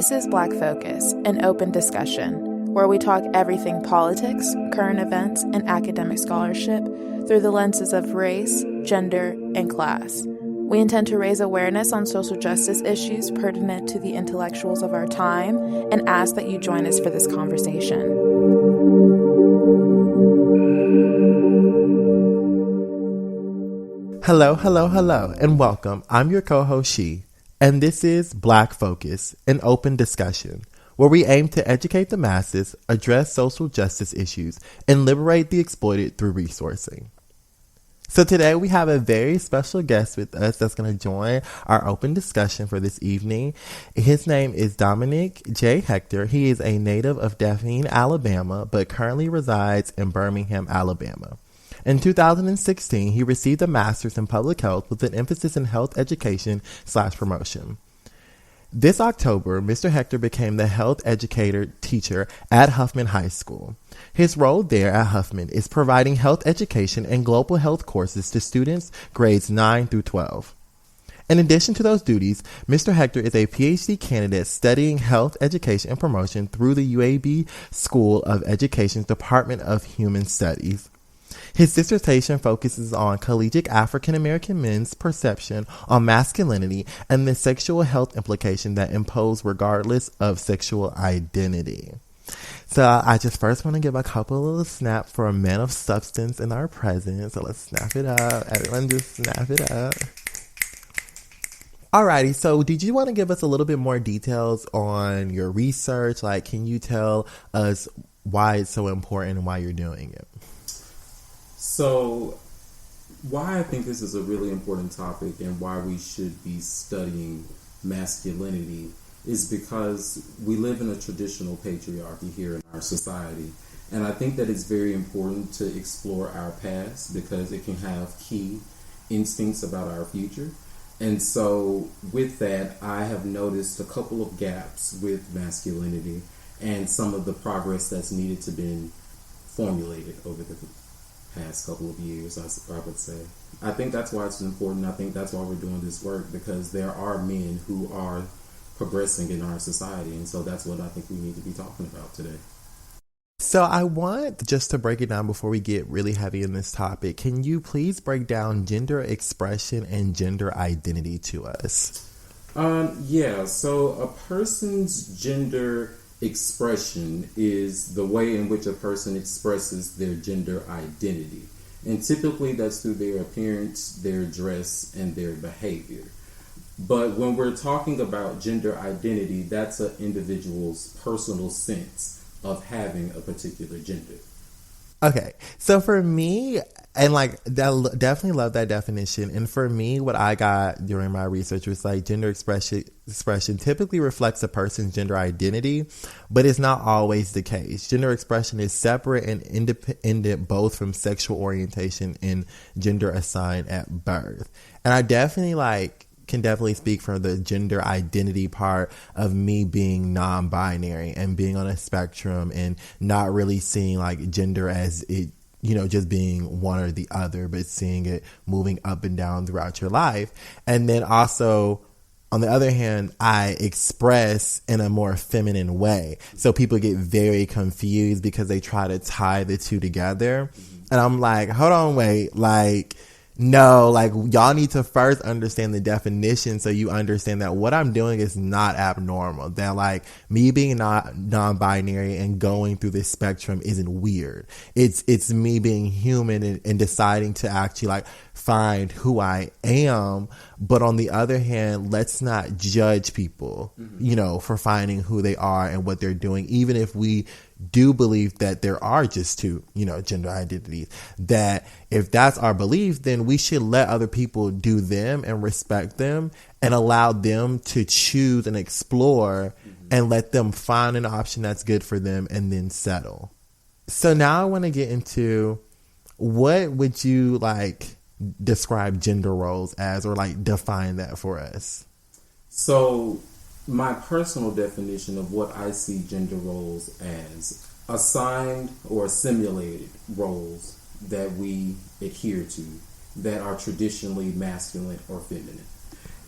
This is Black Focus, an open discussion, where we talk everything politics, current events, and academic scholarship through the lenses of race, gender, and class. We intend to raise awareness on social justice issues pertinent to the intellectuals of our time and ask that you join us for this conversation. Hello, and welcome. I'm your co-host, She, and this is Black Focus, an open discussion, where we aim to educate the masses, address social justice issues, and liberate the exploited through resourcing. So today we have a very special guest with us that's going to join our open discussion for this evening. His name is Dominique J Hector. He is a native of Daphne, Alabama, but currently resides in Birmingham, Alabama. In 2016, he received a master's in public health with an emphasis in health education/promotion. This October, Mr. Hector became the health educator teacher at Huffman High School. His role there at Huffman is providing health education and global health courses to students grades 9 through 12. In addition to those duties, Mr. Hector is a PhD candidate studying health education and promotion through the UAB School of Education's Department of Human Studies. His dissertation focuses on collegiate African American men's perception on masculinity and the sexual health implication that impose regardless of sexual identity. So I just first want to give a couple of snaps for a man of substance in our presence. So let's snap it up. Everyone just snap it up. Alrighty, so did you want to give us a little bit more details on your research? Like, can you tell us why it's so important and why you're doing it? So, why I think this is a really important topic and why we should be studying masculinity is because we live in a traditional patriarchy here in our society. And I think that it's very important to explore our past because it can have key instincts about our future. And so, with that, I have noticed a couple of gaps with masculinity and some of the progress that's needed to be formulated over the past couple of years, I would say. I think that's why it's important. I think that's why we're doing this work, because there are men who are progressing in our society, and so that's what I think we need to be talking about today. So I want just to break it down before we get really heavy in this topic. Can you please break down gender expression and gender identity to us? So a person's gender expression is the way in which a person expresses their gender identity. And typically that's through their appearance, their dress, and their behavior. But when we're talking about gender identity, that's an individual's personal sense of having a particular gender. Okay, so for me, and like that, definitely love that definition. And for me, what I got during my research was like gender expression typically reflects a person's gender identity, but it's not always the case. Gender expression is separate and independent both from sexual orientation and gender assigned at birth. And I definitely can definitely speak for the gender identity part of me being non-binary and being on a spectrum and not really seeing like gender as it, just being one or the other, but seeing it moving up and down throughout your life. And then also, on the other hand, I express in a more feminine way. So people get very confused because they try to tie the two together. And I'm like, hold on, wait, no, y'all need to first understand the definition so you understand that what I'm doing is not abnormal. That me being not non-binary and going through this spectrum isn't weird. It's me being human and deciding to actually find who I am. But on the other hand, let's not judge people, for finding who they are and what they're doing, even if we do believe that there are just two, gender identities. That if that's our belief, then we should let other people do them and respect them and allow them to choose and explore and let them find an option that's good for them and then settle. So now I want to get into what would you describe gender roles as, or define that for us? So my personal definition of what I see gender roles as: assigned or simulated roles that we adhere to that are traditionally masculine or feminine.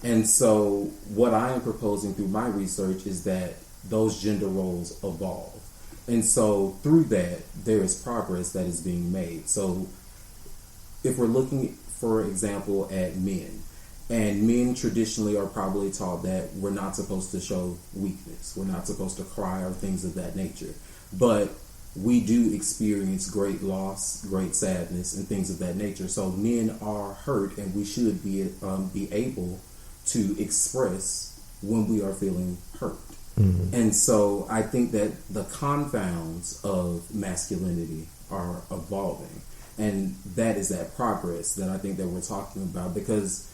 And so what I am proposing through my research is that those gender roles evolve. And so through that, there is progress that is being made. So if we're looking, for example, at men, and men traditionally are probably taught that we're not supposed to show weakness. We're not supposed to cry or things of that nature. But we do experience great loss, great sadness, and things of that nature. So men are hurt, and we should be able to express when we are feeling hurt. Mm-hmm. And so I think that the confounds of masculinity are evolving. And that is that progress that I think that we're talking about, because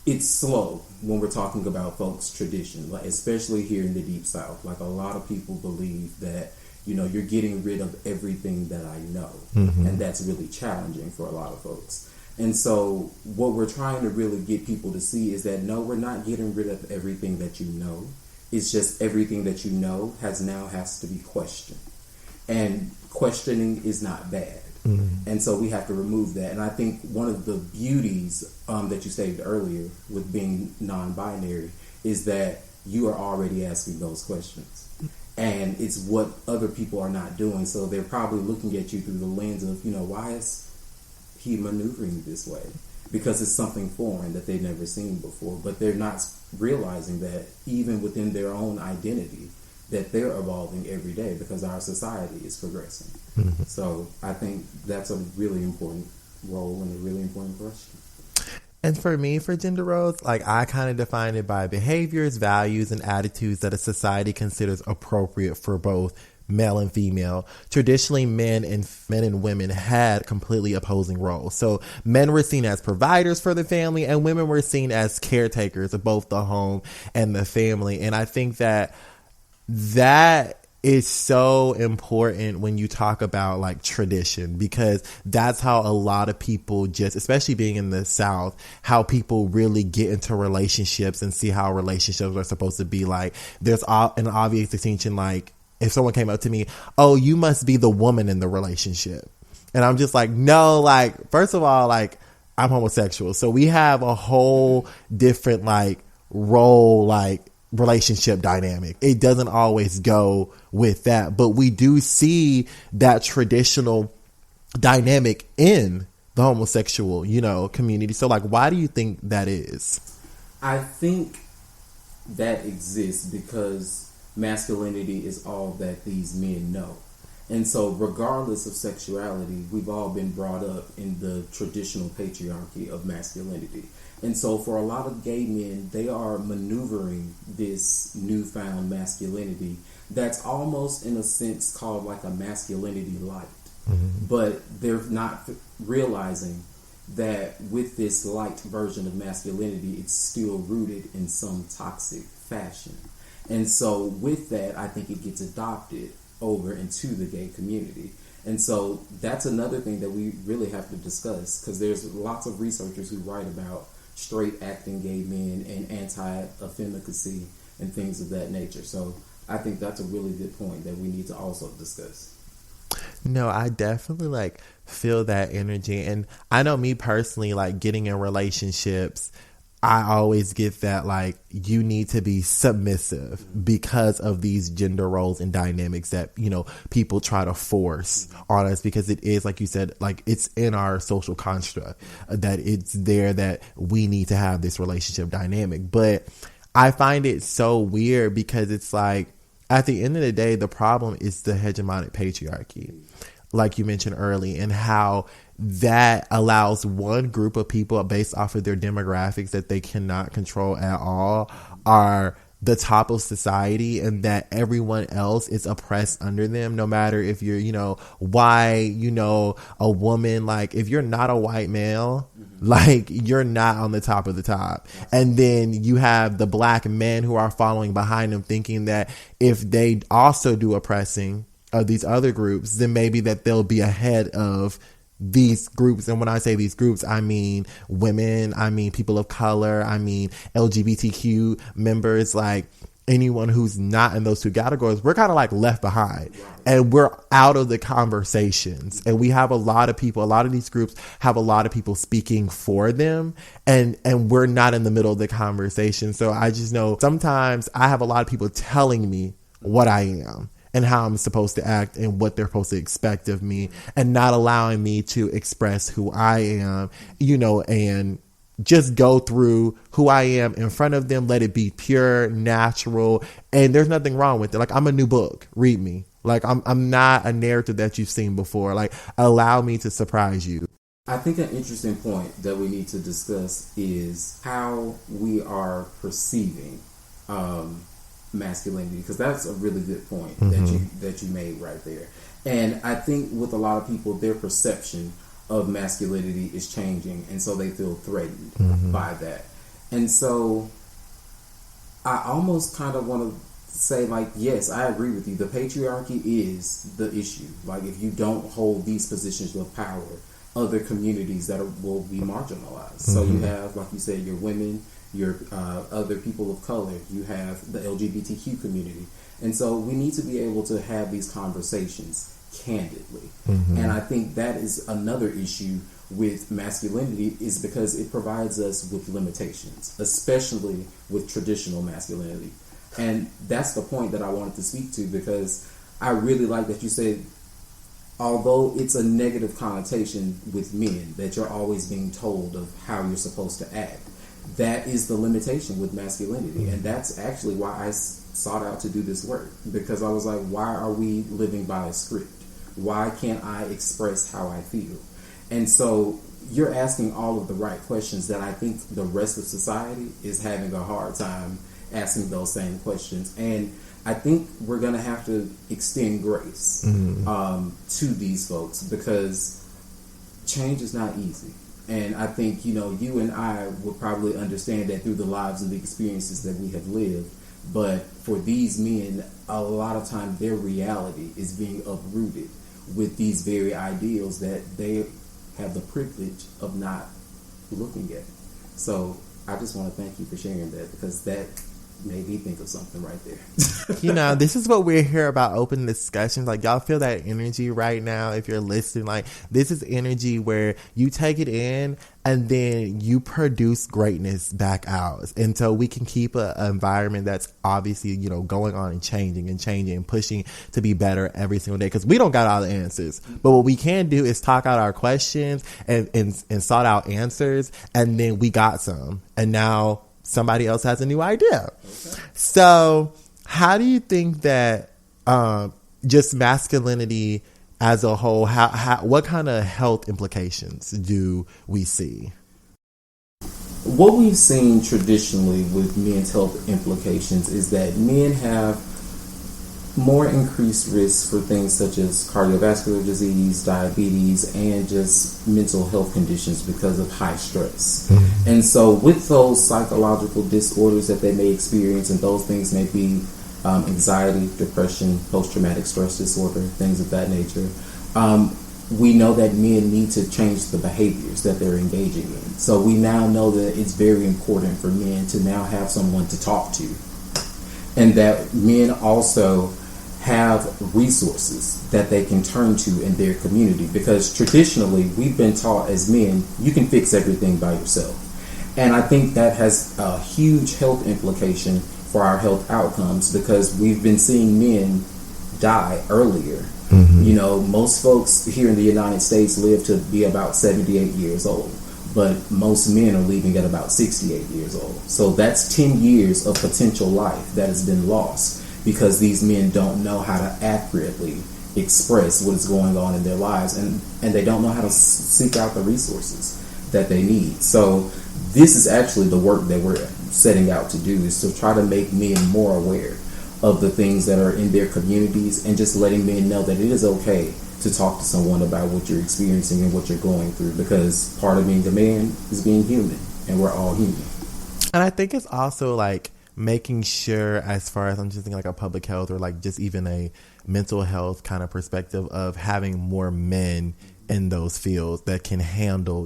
it's slow when we're talking about folks' tradition, like especially here in the Deep South. Like, a lot of people believe that, you know, you're getting rid of everything that I know. Mm-hmm. And that's really challenging for a lot of folks. And so what we're trying to really get people to see is that, no, we're not getting rid of everything that you know. It's just everything that you know has to be questioned. And questioning is not bad. Mm-hmm. And so we have to remove that. And I think one of the beauties that you stated earlier with being non-binary is that you are already asking those questions. And it's what other people are not doing. So they're probably looking at you through the lens of, you know, why is he maneuvering this way? Because it's something foreign that they've never seen before. But they're not realizing that even within their own identity, that they're evolving every day, because our society is progressing. Mm-hmm. So I think that's a really important role and a really important question. And for me, for gender roles, like, I kind of define it by behaviors, values, and attitudes that a society considers appropriate for both male and female. Traditionally, men and women had completely opposing roles. So men were seen as providers for the family, and women were seen as caretakers of both the home and the family. And I think that is so important when you talk about, like, tradition, because that's how a lot of people, just especially being in the South, how people really get into relationships and see how relationships are supposed to be. Like, there's an obvious distinction. Like, if someone came up to me, oh, you must be the woman in the relationship. And I'm just like, no, like, first of all, like, I'm homosexual. So we have a whole different, like, role, like, relationship dynamic. It doesn't always go with that, but we do see that traditional dynamic in the homosexual, you know, community. So, like, why do you think that is? I think that exists because masculinity is all that these men know. And so regardless of sexuality, we've all been brought up in the traditional patriarchy of masculinity. And so for a lot of gay men, they are maneuvering this newfound masculinity that's almost, in a sense, called like a masculinity light. Mm-hmm. But they're not realizing that with this light version of masculinity, it's still rooted in some toxic fashion. And so with that, I think it gets adopted over into the gay community. And so that's another thing that we really have to discuss, because there's lots of researchers who write about straight acting gay men and anti-effeminacy and things of that nature. So I think that's a really good point that we need to also discuss. No, I definitely, like, feel that energy. And I know me personally, like, getting in relationships, I always get that, like, you need to be submissive because of these gender roles and dynamics that, you know, people try to force on us, because it is, like you said, like, it's in our social construct that it's there that we need to have this relationship dynamic. But I find it so weird because it's like, at the end of the day, the problem is the hegemonic patriarchy, like you mentioned early, and how that allows one group of people, based off of their demographics that they cannot control at all, are the top of society, and that everyone else is oppressed under them, no matter if you're, you know, white, you know, a woman. Like, if you're not a white male, like, you're not on the top of the top. And then you have the black men who are following behind them, thinking that if they also do oppressing of these other groups, then maybe that they'll be ahead of these groups. And when I say these groups, I mean women, I mean people of color, I mean LGBTQ members, like anyone who's not in those two categories. We're kind of like left behind, and we're out of the conversations. And we have a lot of these groups have a lot of people speaking for them, and we're not in the middle of the conversation. So I just know sometimes I have a lot of people telling me what I am and how I'm supposed to act and what they're supposed to expect of me, and not allowing me to express who I am, and just go through who I am in front of them. Let it be pure, natural, and there's nothing wrong with it. Like, I'm a new book. Read me. Like, I'm not a narrative that you've seen before. Like, allow me to surprise you. I think an interesting point that we need to discuss is how we are perceiving masculinity, because that's a really good point that you made right there. And I think with a lot of people, their perception of masculinity is changing, and so they feel threatened by that. And so I almost kind of want to say, like, yes, I agree with you. The patriarchy is the issue. Like, if you don't hold these positions of power, other communities will be marginalized. So you have, like you said, your women, your other people of color, you have the LGBTQ community. And so we need to be able to have these conversations candidly. And I think that is another issue with masculinity, is because it provides us with limitations, especially with traditional masculinity. And that's the point that I wanted to speak to, because I really like that you said, although it's a negative connotation with men, that you're always being told of how you're supposed to act, that is the limitation with masculinity. And that's actually why I sought out to do this work, because I was like, why are we living by a script? Why can't I express how I feel? And so you're asking all of the right questions that I think the rest of society is having a hard time asking those same questions. And I think we're going to have to extend grace to these folks, because change is not easy. And I think, you and I will probably understand that through the lives and the experiences that we have lived. But for these men, a lot of time their reality is being uprooted with these very ideals that they have the privilege of not looking at. So I just want to thank you for sharing that, because that made me think of something right there. This is what we're here about, open discussions. Like, y'all feel that energy right now if you're listening. Like, this is energy where you take it in and then you produce greatness back out. And so we can keep an environment that's obviously, going on and changing and pushing to be better every single day. Because we don't got all the answers. But what we can do is talk out our questions and sort out answers. And then we got some. And now somebody else has a new idea. Okay. So how do you think that just masculinity as a whole, what kind of health implications do we see? What we've seen traditionally with men's health implications is that men have more increased risks for things such as cardiovascular disease, diabetes, and just mental health conditions because of high stress. And so with those psychological disorders that they may experience, and those things may be anxiety, depression, post-traumatic stress disorder, things of that nature, we know that men need to change the behaviors that they're engaging in. So we now know that it's very important for men to now have someone to talk to, and that men also have resources that they can turn to in their community, because traditionally we've been taught as men, you can fix everything by yourself. And I think that has a huge health implication for our health outcomes, because we've been seeing men die earlier. Most folks here in the United States live to be about 78 years old, but most men are leaving at about 68 years old. So that's 10 years of potential life that has been lost, because these men don't know how to accurately express what is going on in their lives, and they don't know how to seek out the resources that they need. So this is actually the work that we're setting out to do, is to try to make men more aware of the things that are in their communities, and just letting men know that it is okay to talk to someone about what you're experiencing and what you're going through, because part of being a man is being human, and we're all human. And I think it's also like making sure, as far as I'm just thinking like a public health or like just even a mental health kind of perspective, of having more men in those fields that can handle,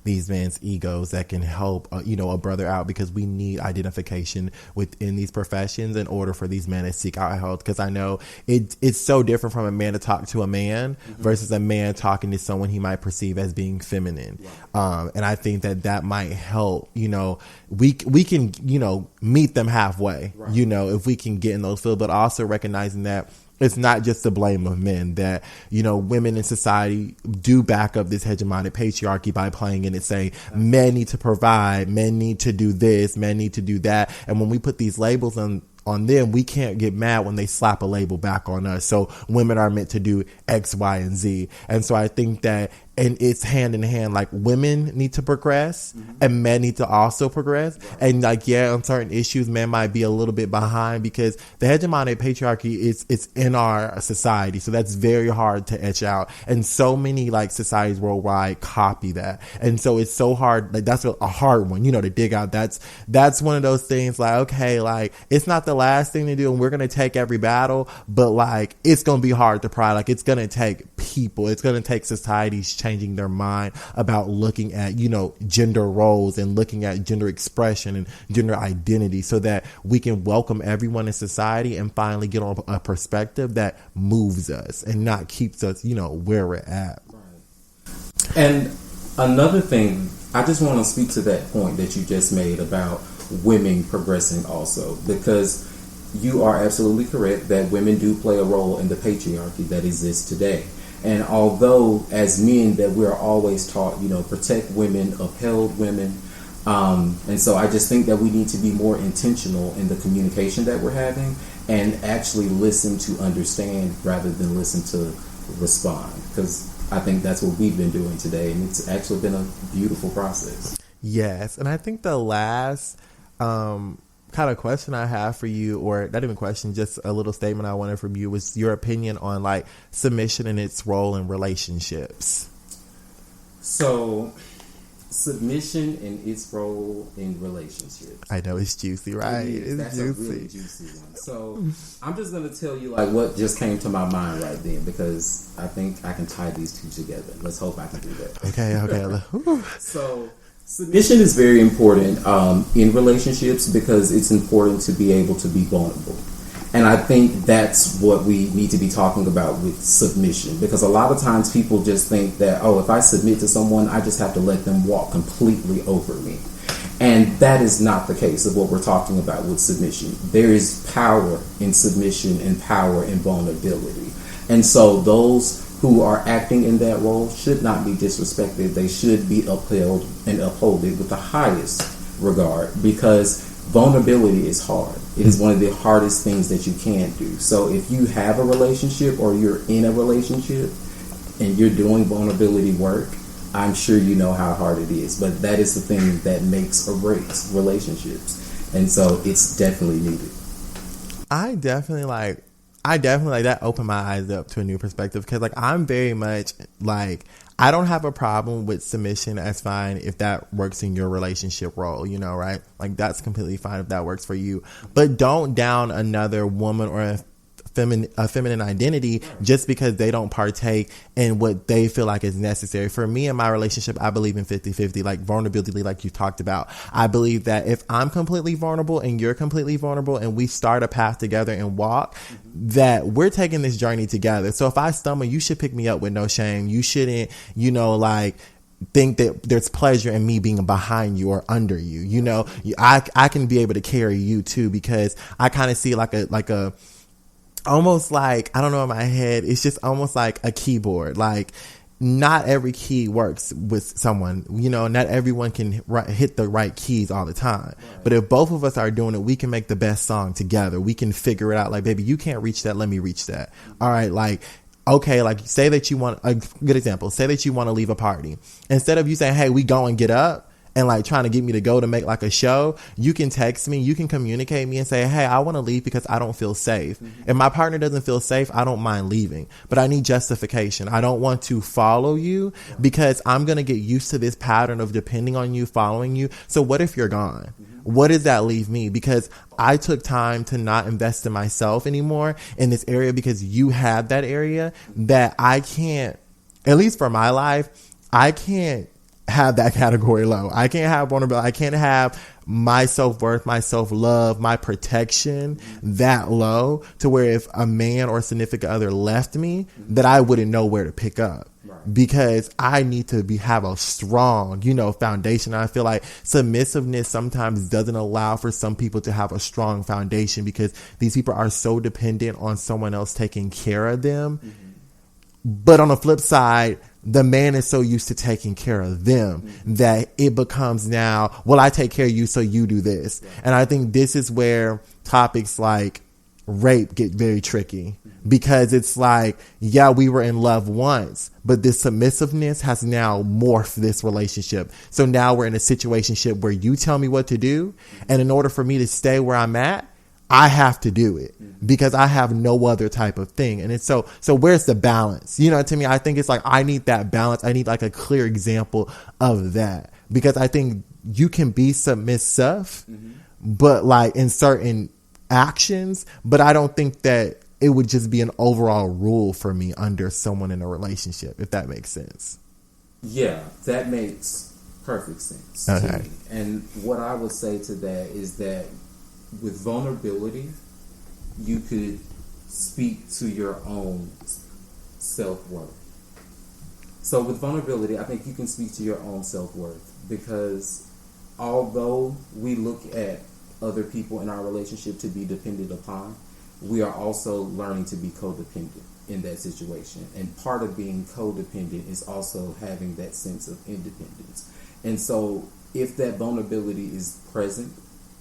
these men's egos, that can help, a brother out, because we need identification within these professions in order for these men to seek out help. Because I know it's so different from a man to talk to a man versus a man talking to someone he might perceive as being feminine. And I think that might help, we can, meet them halfway, if we can get in those fields, but also recognizing that it's not just the blame of men, that, women in society do back up this hegemonic patriarchy by playing in it, saying men need to provide, men need to do this, men need to do that. And when we put these labels on them, we can't get mad when they slap a label back on us. So women are meant to do X, Y, and Z. And so I think that, and it's hand in hand, like women need to progress and men need to also progress. And like, on certain issues, men might be a little bit behind because the hegemonic patriarchy it's in our society. So that's very hard to etch out. And so many like societies worldwide copy that. And so it's so hard. Like that's a hard one, to dig out. That's one of those things like, okay, like it's not the last thing to do and we're going to take every battle, but like, it's going to be hard to pry. Like it's going to take people, it's going to take societies changing their mind about looking at, gender roles and looking at gender expression and gender identity so that we can welcome everyone in society and finally get on a perspective that moves us and not keeps us, where we're at. Right. And another thing, I just want to speak to that point that you just made about women progressing also, because you are absolutely correct that women do play a role in the patriarchy that exists today. And although as men that we're always taught, protect women, upheld women. And so I just think that we need to be more intentional in the communication that we're having and actually listen to understand rather than listen to respond. Because I think that's what we've been doing today. And it's actually been a beautiful process. Yes. And I think the last kind of question I have for you, or not even question, just a little statement I wanted from you, was your opinion on like submission and its role in relationships. So submission and its role in relationships. I know it's juicy, right? That's juicy. A really juicy one. So I'm just going to tell you like what just came to my mind right then, because I think I can tie these two together. Let's hope I can do that. Okay. So submission is very important in relationships because it's important to be able to be vulnerable. And I think that's what we need to be talking about with submission, because a lot of times people just think that, if I submit to someone, I just have to let them walk completely over me. And that is not the case of what we're talking about with submission. There is power in submission and power in vulnerability. And so those who are acting in that role should not be disrespected. They should be upheld and upholded with the highest regard, because vulnerability is hard. It is one of the hardest things that you can do. So if you have a relationship or you're in a relationship and you're doing vulnerability work, I'm sure you know how hard it is. But that is the thing that makes or breaks relationships. And so it's definitely needed. I definitely like that opened my eyes up to a new perspective, because like I'm very much like, I don't have a problem with submission. That's fine if that works in your relationship role, right? Like that's completely fine if that works for you. But don't down another woman or a feminine identity just because they don't partake in what they feel like is necessary. For me in my relationship, I believe in 50-50, like vulnerability, like you talked about. I believe that if I'm completely vulnerable and you're completely vulnerable and we start a path together and walk, that we're taking this journey together. So if I stumble, you should pick me up with no shame. You shouldn't, think that there's pleasure in me being behind you or under you. I can be able to carry you too, because I kind of see like a almost like, I don't know, in my head, it's just almost like a keyboard. Like not every key works with someone, not everyone can hit the right keys all the time. Right. But if both of us are doing it, we can make the best song together. We can figure it out. Like, baby, you can't reach that. Let me reach that. All right. Like, okay. Like say that you want a good example. Say that you want to leave a party. Instead of you saying, hey, we go and get up, and like trying to get me to go to make like a show, you can text me, you can communicate me and say, hey, I want to leave because I don't feel safe. If my partner doesn't feel safe, I don't mind leaving, but I need justification. I don't want to follow you because I'm going to get used to this pattern of depending on you, following you. So what if you're gone? What does that leave me? Because I took time to not invest in myself anymore in this area because you have that area that I can't at least for my life, I can't have that category low. I can't have vulnerability. I can't have my self-worth, my self-love, my protection that low to where if a man or significant other left me, that I wouldn't know where to pick up. Because I need to have a strong, foundation. I feel like submissiveness sometimes doesn't allow for some people to have a strong foundation because these people are so dependent on someone else taking care of them. But on the flip side, the man is so used to taking care of them that it becomes now, well, I take care of you, so you do this. And I think this is where topics like rape get very tricky. Because it's like, yeah, we were in love once, but this submissiveness has now morphed this relationship. So now we're in a situationship where you tell me what to do. And in order for me to stay where I'm at, I have to do it because I have no other type of thing. And it's so where's the balance? To me, I think it's like, I need that balance. I need like a clear example of that because I think you can be submissive, but like in certain actions, but I don't think that it would just be an overall rule for me under someone in a relationship, if that makes sense. Yeah, that makes perfect sense to me. And what I would say to that is that with vulnerability, you could speak to your own self-worth. So with vulnerability, I think you can speak to your own self-worth because although we look at other people in our relationship to be dependent upon, we are also learning to be codependent in that situation. And part of being codependent is also having that sense of independence. And so if that vulnerability is present,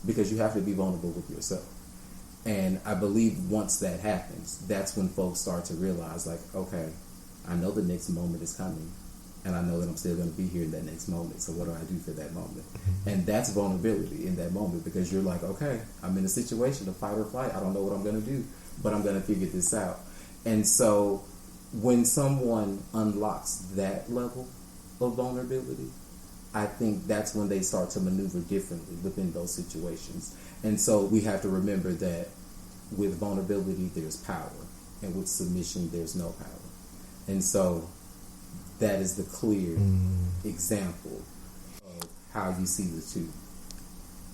because you have to be vulnerable with yourself. And I believe once that happens, that's when folks start to realize like, okay, I know the next moment is coming. And I know that I'm still going to be here in that next moment. So what do I do for that moment? And that's vulnerability in that moment because you're like, okay, I'm in a situation of fight or flight. I don't know what I'm going to do, but I'm going to figure this out. And so when someone unlocks that level of vulnerability, I think that's when they start to maneuver differently within those situations. And so we have to remember that with vulnerability, there's power. And with submission, there's no power. And so that is the clear example of how you see the two.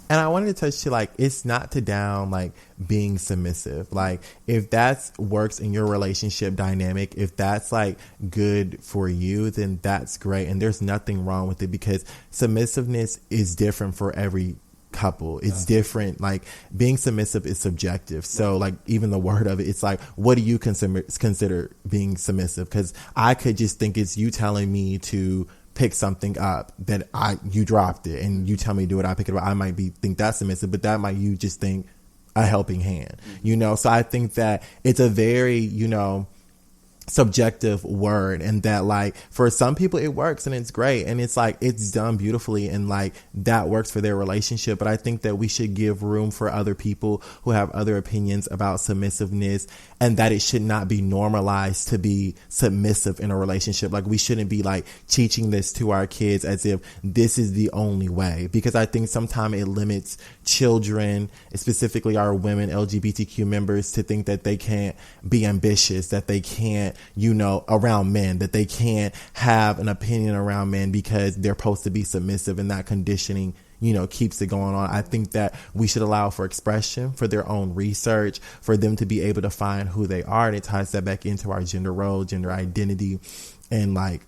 And I wanted to touch to like, it's not to down like being submissive. Like if that works in your relationship dynamic, if that's like good for you, then that's great. And there's nothing wrong with it because submissiveness is different for every couple. It's different. Like being submissive is subjective. So like even the word of it, it's like, what do you consider being submissive? Because I could just think it's you telling me to pick something up that you dropped it and you tell me to do it, I pick it up. I might think that's submissive, but that might you just think a helping hand, So I think that it's a very, subjective word and that like for some people it works and it's great and it's like it's done beautifully and like that works for their relationship. But I think that we should give room for other people who have other opinions about submissiveness and that it should not be normalized to be submissive in a relationship. Like we shouldn't be like teaching this to our kids as if this is the only way, because I think sometimes it limits children, specifically our women LGBTQ members, to think that they can't be ambitious, that they can't around men, that they can't have an opinion around men because they're supposed to be submissive, and that conditioning, keeps it going on. I think that we should allow for expression, for their own research, for them to be able to find who they are. And it ties that back into our gender role, gender identity, and like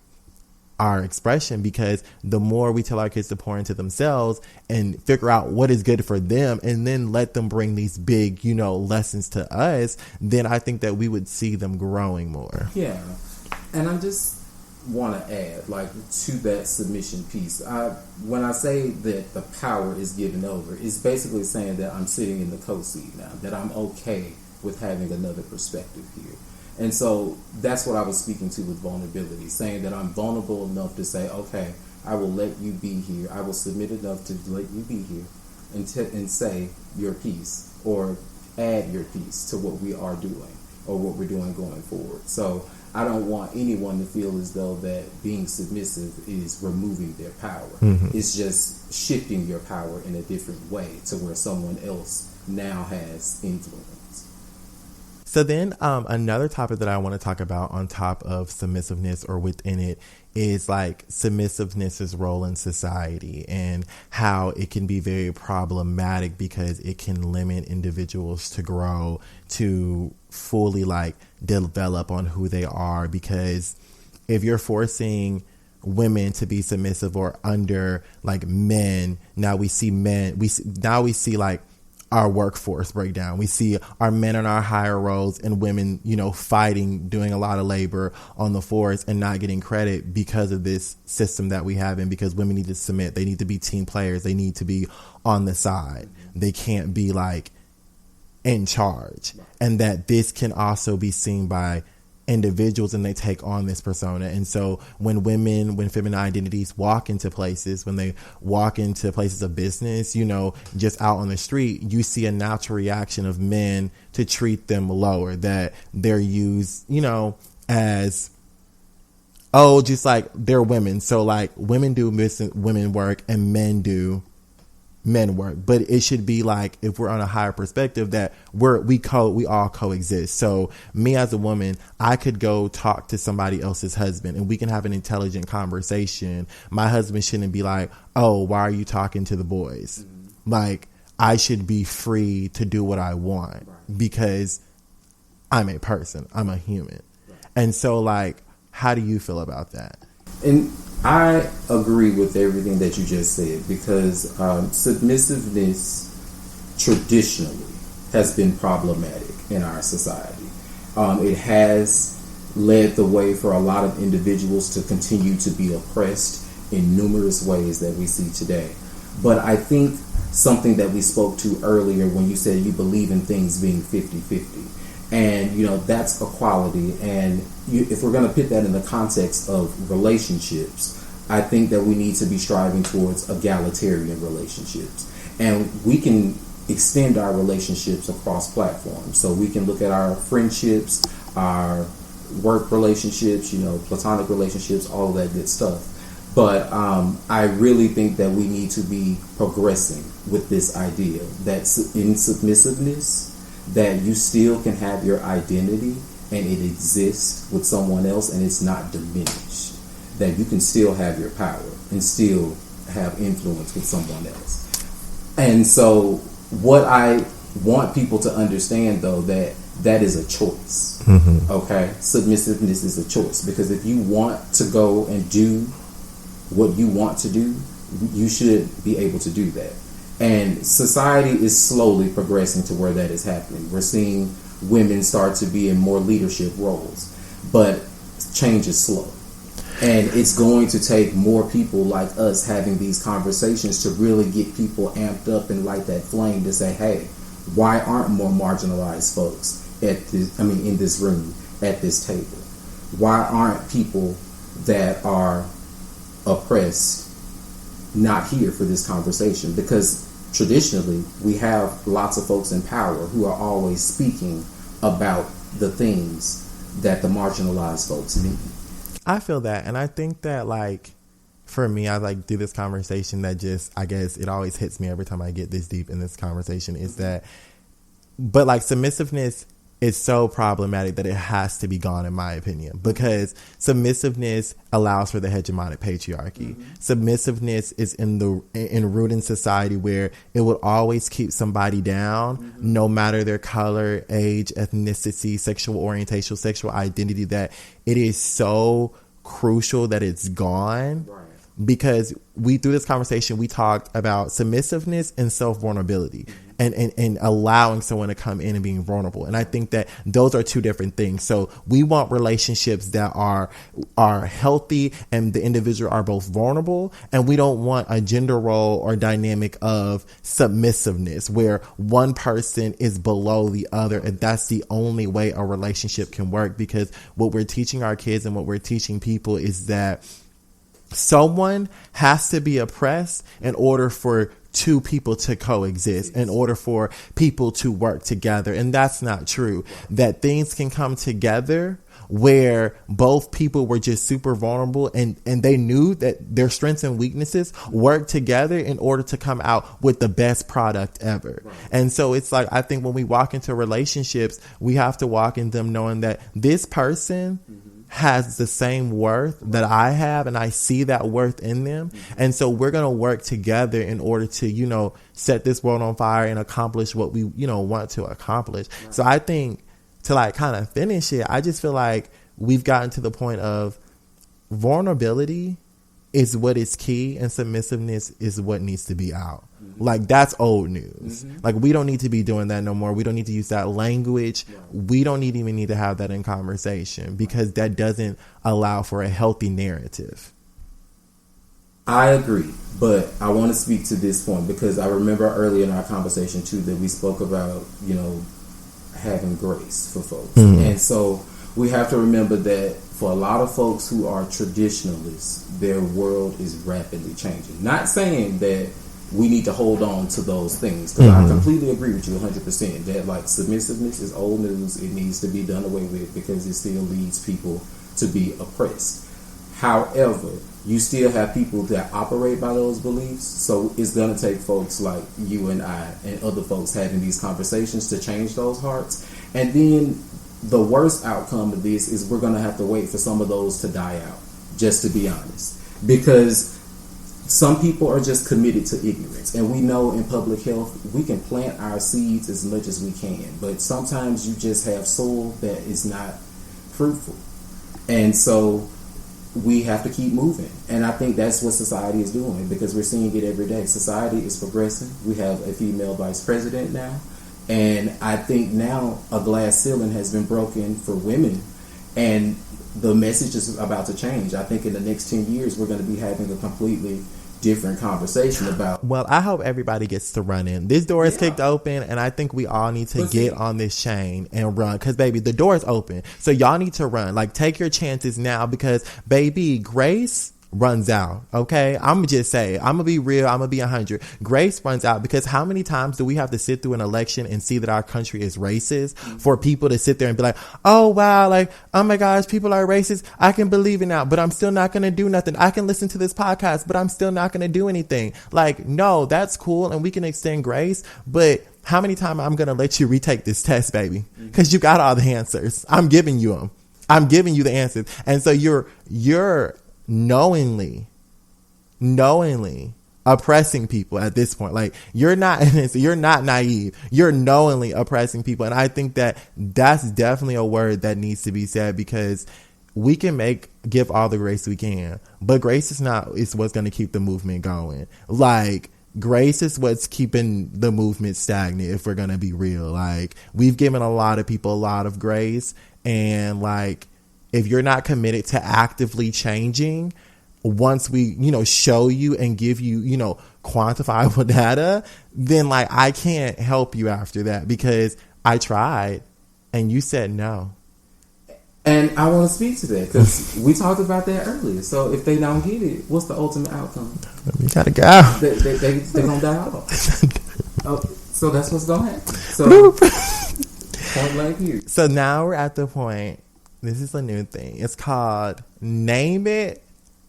our expression, because the more we tell our kids to pour into themselves and figure out what is good for them and then let them bring these big, lessons to us, then I think that we would see them growing more. Yeah. And I just want to add, like, to that submission piece, when I say that the power is given over, it's basically saying that I'm sitting in the co-seat now, that I'm okay with having another perspective here. And so that's what I was speaking to with vulnerability, saying that I'm vulnerable enough to say, okay, I will let you be here. I will submit enough to let you be here and say your piece or add your piece to what we are doing or what we're doing going forward. So I don't want anyone to feel as though that being submissive is removing their power. Mm-hmm. It's just shifting your power in a different way to where someone else now has influence. So then another topic that I want to talk about on top of submissiveness or within it is like submissiveness's role in society and how it can be very problematic because it can limit individuals to grow, to fully like develop on who they are. Because if you're forcing women to be submissive or under like men, now we see like our workforce breakdown. We see our men in our higher roles and women, you know, fighting, doing a lot of labor on the force and not getting credit because of this system that we have, and because women need to submit. They need to be team players. They need to be on the side. They can't be like in charge. And that this can also be seen by individuals, and they take on this persona. And so when feminine identities walk into places, when they walk into places of business, you know, just out on the street, you see a natural reaction of men to treat them lower, that they're used, you know, as, oh, just like they're women. So like women do women work and men do men work. But it should be like, if we're on a higher perspective, that we all coexist. So me as a woman, I could go talk to somebody else's husband and we can have an intelligent conversation. My husband shouldn't be like, oh, why are you talking to the boys? Like, I should be free to do what I want because I'm a person, I'm a human. And so like, how do you feel about that? And I agree with everything that you just said, because submissiveness traditionally has been problematic in our society. It has led the way for a lot of individuals to continue to be oppressed in numerous ways that we see today. But I think something that we spoke to earlier when you said you believe in things being 50-50. And, you know, that's equality. And if we're going to put that in the context of relationships, I think that we need to be striving towards egalitarian relationships. And we can extend our relationships across platforms. So we can look at our friendships, our work relationships, you know, platonic relationships, all of that good stuff. But I really think that we need to be progressing with this idea that in submissiveness, that you still can have your identity and it exists with someone else and it's not diminished. That you can still have your power and still have influence with someone else. And so what I want people to understand, though, that is a choice. Mm-hmm. Okay? Submissiveness is a choice, because if you want to go and do what you want to do, you should be able to do that. And society is slowly progressing to where that is happening. We're seeing women start to be in more leadership roles, but change is slow. And it's going to take more people like us having these conversations to really get people amped up and light that flame to say, hey, why aren't more marginalized folks in this room, at this table? Why aren't people that are oppressed not here for this conversation? Because traditionally, we have lots of folks in power who are always speaking about the things that the marginalized folks need. I feel that. And I think that, like, for me, I like do this conversation that just, I guess it always hits me every time I get this deep in this conversation is that, but like submissiveness is so problematic that it has to be gone, in my opinion, because submissiveness allows for the hegemonic patriarchy. Mm-hmm. Submissiveness is in root in society where it will always keep somebody down, mm-hmm. no matter their color, age, ethnicity, sexual orientation, sexual identity, that it is so crucial that it's gone. Right. Because through this conversation, we talked about submissiveness and self-vulnerability. Mm-hmm. And allowing someone to come in and being vulnerable. And I think that those are two different things. So we want relationships that are healthy and the individual are both vulnerable. And we don't want a gender role or dynamic of submissiveness where one person is below the other. And that's the only way a relationship can work, because what we're teaching our kids and what we're teaching people is that someone has to be oppressed in order for two people to coexist, in order for people to work together. And that's not true. That things can come together where both people were just super vulnerable and they knew that their strengths and weaknesses worked together in order to come out with the best product ever. Right. And so it's like, I think when we walk into relationships, we have to walk in them knowing that this person has the same worth that I have, and I see that worth in them. And so we're going to work together in order to, set this world on fire and accomplish what we, want to accomplish. Right. So I think to like kind of finish it, I just feel like we've gotten to the point of vulnerability is what is key and submissiveness is what needs to be out. Like, that's old news. Like, we don't need to be doing that no more. We don't need to use that language. We don't even need to have that in conversation because that doesn't allow for a healthy narrative. I agree, but I want to speak to this point because I remember earlier in our conversation too that we spoke about, having grace for folks. And so we have to remember that for a lot of folks who are traditionalists, their world is rapidly changing. Not saying that we need to hold on to those things because I completely agree with you 100% that like submissiveness is old news. It needs to be done away with because it still leads people to be oppressed. However, you still have people that operate by those beliefs, so it's going to take folks like you and I and other folks having these conversations to change those hearts. And then the worst outcome of this is we're going to have to wait for some of those to die out, just to be honest, because some people are just committed to ignorance. And we know in public health, we can plant our seeds as much as we can, but sometimes you just have soil that is not fruitful. And so we have to keep moving. And I think that's what society is doing because we're seeing it every day. Society is progressing. We have a female vice president now. And I think now a glass ceiling has been broken for women. And the message is about to change. I think in the next 10 years, we're going to be having a completely different conversation about. Well, I hope everybody gets to run in. This door is kicked open, and I think we all need to get on this chain and run. Because, baby, the door is open. So y'all need to run. Like, take your chances now because, baby, grace runs out. Okay, I'm gonna just say, I'm gonna be real, I'm gonna be 100. Grace runs out because how many times do we have to sit through an election and see that our country is racist for people to sit there and be like, oh wow, like, oh my gosh, people are racist, I can believe it now, but I'm still not gonna do nothing. I can listen to this podcast, but I'm still not gonna do anything. Like, no, that's cool and we can extend grace, but how many times I'm gonna let you retake this test, baby? Because you got all the answers. I'm giving you them. I'm giving you the answers. And so you're knowingly oppressing people at this point. Like, you're not naive. You're knowingly oppressing people. And I think that that's definitely a word that needs to be said because we can give all the grace we can, but grace is what's going to keep the movement going. Like, grace is what's keeping the movement stagnant if we're going to be real. Like, we've given a lot of people a lot of grace, and like, if you're not committed to actively changing, once we, show you and give you, quantifiable data, then like, I can't help you after that because I tried and you said no. And I want to speak to that because we talked about that earlier. So if they don't get it, what's the ultimate outcome? You gotta go. They're gonna die off. So that's what's gonna happen. So point blank here. So now we're at the point. This is a new thing. It's called Name It,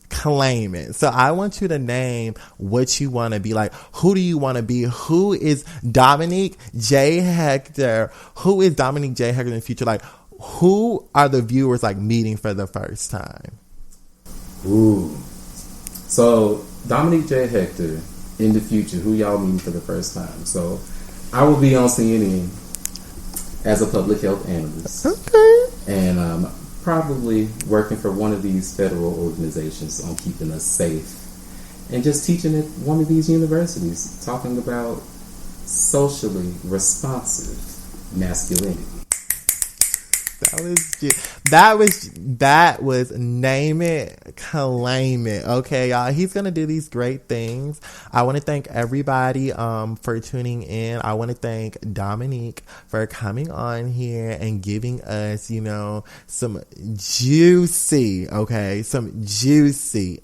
Claim It. So I want you to name what you want to be. Like, who do you want to be? Who is Dominique J Hector? Who is Dominique J Hector in the future? Like, who are the viewers like meeting for the first time? Ooh. So Dominique J Hector in the future, who y'all meeting for the first time? So I will be on CNN as a public health analyst. Okay. And probably working for one of these federal organizations on keeping us safe. And just teaching at one of these universities, talking about socially responsive masculinity. That was Name It, Claim It. Okay, y'all. He's gonna do these great things. I want to thank everybody for tuning in. I want to thank Dominique for coming on here and giving us, some juicy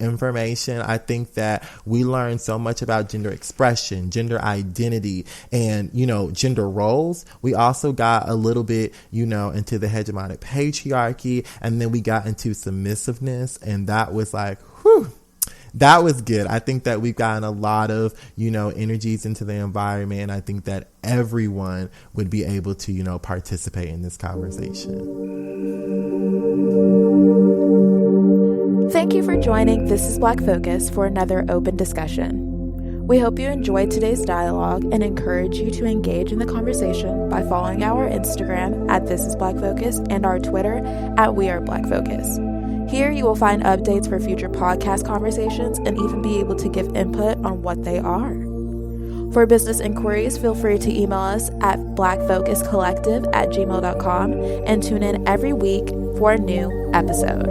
information. I think that we learned so much about gender expression, gender identity, and gender roles. We also got a little bit, into the hegemonic patriarchy patriarchy, and then we got into submissiveness, and that was like, whew. That was good. I think that we've gotten a lot of, energies into the environment. And I think that everyone would be able to, participate in this conversation. Thank you for joining This is Black Focus for another open discussion. We hope you enjoyed today's dialogue and encourage you to engage in the conversation by following our Instagram at This is Black Focus and our Twitter at We Are Black Focus. Here you will find updates for future podcast conversations and even be able to give input on what they are. For business inquiries, feel free to email us at blackfocuscollective@gmail.com and tune in every week for a new episode.